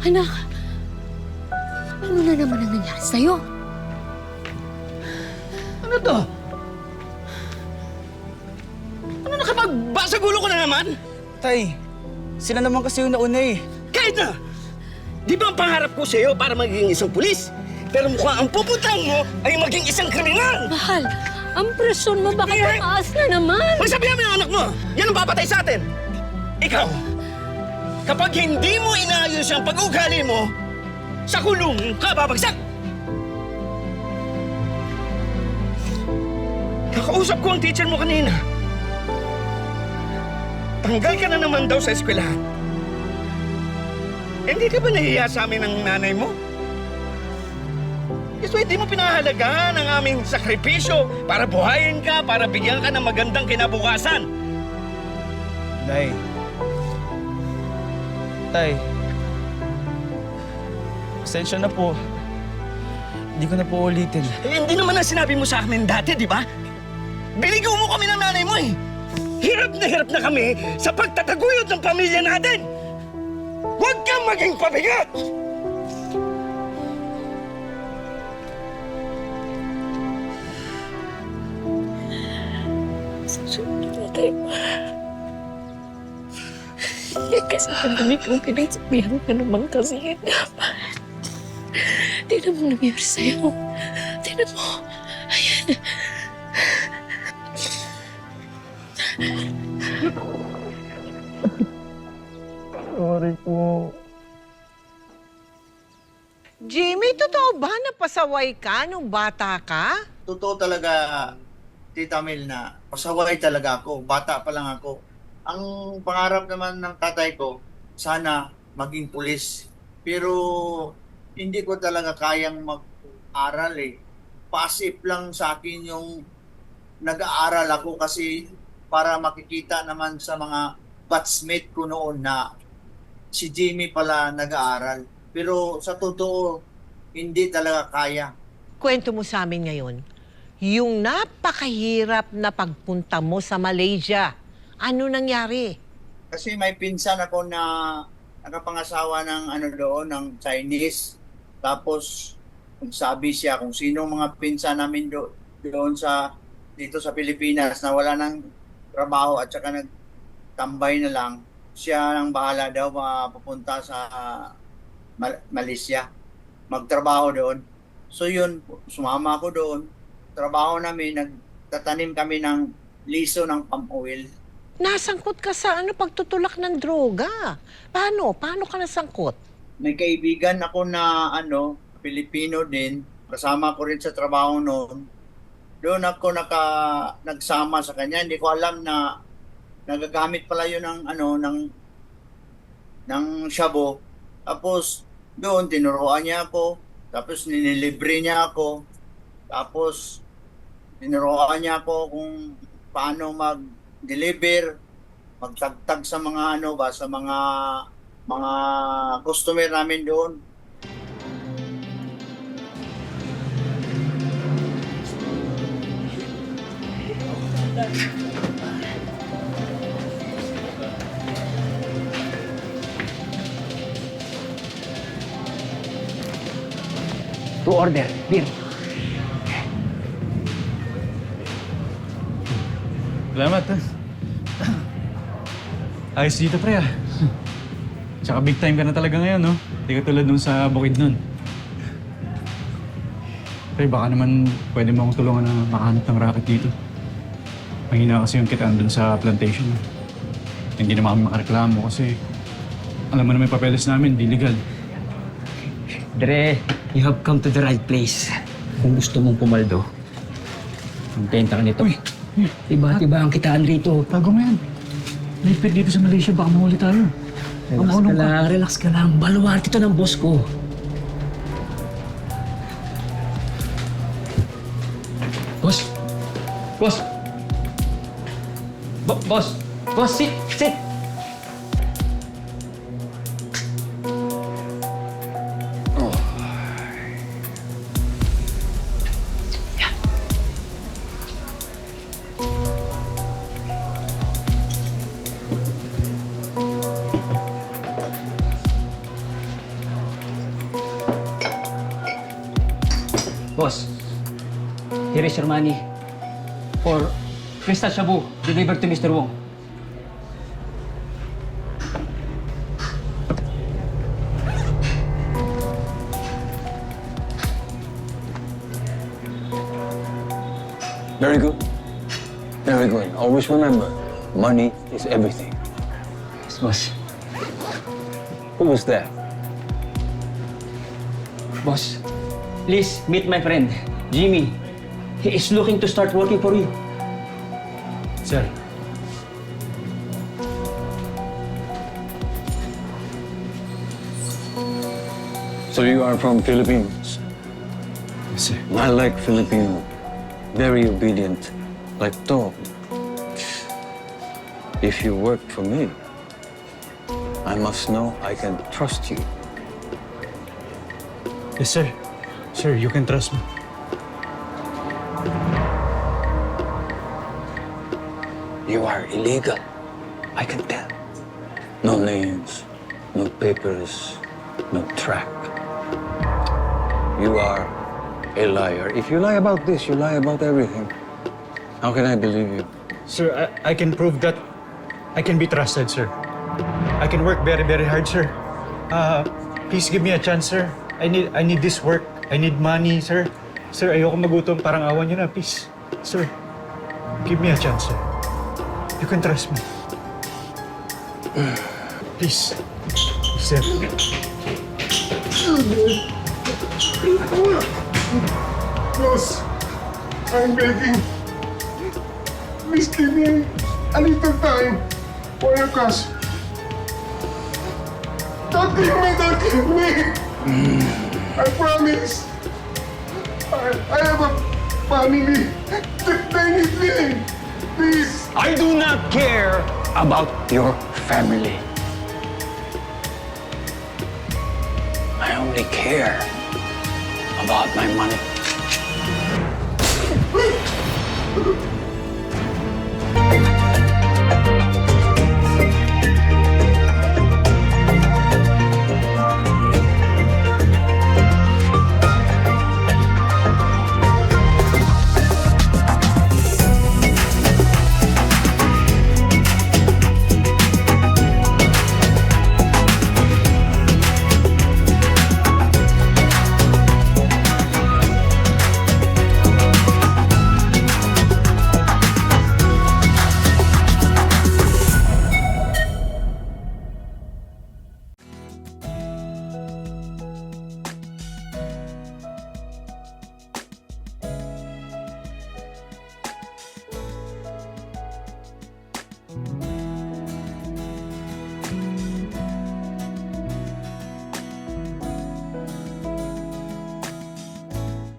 Anak, ano na naman ang nangyari sa'yo? Ano to? Ano nakapagbasagulo ko na naman? Tay, sila naman kasi yung nauna eh. Kahit na! Di ba ang pangarap ko sa'yo para maging isang pulis? Pero mukhang ang pupuntahan mo ay maging isang kriminal! Mahal, ang presyon mo baka tumaas na naman. Magsabihan mo yung anak mo! Yan ang papatay sa atin! Ikaw, kapag hindi mo inaayos ang pag-ugali mo, sa kulong ka babagsak! Kakausap ko ang teacher mo kanina. Tanggal ka na naman daw sa eskwelahan. Hindi ka ba nahiya sa amin ng nanay mo? Gusto hindi mo pinahalagahan ang aming sakripisyo para buhayin ka, para bigyan ka ng magandang kinabukasan. Tay. Tay. Pasensya na po. Hindi ko na po ulitin. Eh, hindi naman ang sinabi mo sa amin dati, di ba? Binigaw mo kami ng nanay mo eh. Hirap na kami sa pagtataguyod ng pamilya natin. Huwag kang maging pabigat! Kasi pandami kong pinagsabihan ka naman kasi. Tignan mo nangyari sa'yo. Tignan mo. Ayan. Sorry po. Jimmy, totoo ba na pasaway ka nung bata ka? Totoo talaga, Tita Mel, na pasaway talaga ako. Bata pa lang ako. Ang pangarap naman ng tatay ko, sana maging pulis. Pero hindi ko talaga kayang mag-aral eh. Passive lang sa akin yung nag-aaral ako kasi para makikita naman sa mga batchmate ko noon na si Jimmy pala nag-aaral. Pero sa totoo, hindi talaga kaya. Kwento mo sa amin ngayon, yung napakahirap na pagpunta mo sa Malaysia. Ano nangyari? Kasi may pinsan ako na nakapangasawa ng doon, ng Chinese. Tapos sabi siya kung sino mga pinsan namin doon dito sa Pilipinas na wala ng trabaho at saka nagtambay na lang, siya ang bahala daw mapupunta sa Malaysia, magtrabaho doon. So yun, sumama ako doon. Trabaho namin, nagtatanim kami ng liso ng palm oil. Nasangkot ka sa pagtutulak ng droga. Paano? Paano ka nasangkot? May kaibigan ako na Pilipino din, kasama ko rin sa trabaho noon. Doon ako nagsama sa kanya. Hindi ko alam na nagagamit pala yun ng shabu. Tapos doon tinuruan niya ako. Tapos nililibre niya ako. Tapos tinuruan niya ako kung paano mag-deliver, magtagtag sa mga sa mga customer namin doon. To order, beer. Salamat, ha? Ayos dito, pre, ah. Tsaka big time ka na talaga ngayon, no? Hindi ka tulad nung sa bukid nun. Pre, baka naman pwede mo akong tulungan na makahanap ng racket dito. Mahina kasi yung kitaan dun sa plantation. Hindi naman kami makareklamo kasi alam mo naman yung papeles namin, di legal. Dre, you have come to the right place. Kung gusto mong pumaldo, magbenta ka nito. Uy! Tiba-tiba ang kitaan rito. Tago mo yan. Lipid dito sa Malaysia, baka mahuli tayo. Relax ka lang. Baluarte ito ng boss ko. Boss! Boss! Boss! Boss, sit! Sit! here is your money for Crystal Shabu delivered to Mr. Wong. Very good. Very good. Always remember, money is everything. Yes, boss. Who was that? Boss, please meet my friend, Jimmy. He is looking to start working for you. Sir, So you are from Philippines. yes, sir. I like Filipino. Very obedient, like dog. If you work for me, I must know I can trust you. Yes, sir. Sir, you can trust me. You are illegal. I can tell. No names, no papers, no track. You are a liar. If you lie about this, you lie about everything. How can I believe you? Sir, I can prove that I can be trusted, sir. I can work very, very hard, sir. Please give me a chance, sir. I need this work. I need money, sir. Sir, ayoko magutom. Parang awan niyo na, please. Sir, give me a chance, sir. You can trust me. Please. Sir. Boss, I'm begging. Please give me a little time for your cash. Don't kill me, don't kill me. I promise. I have a family. They need me. Please. I do not care about your family. I only care about my money.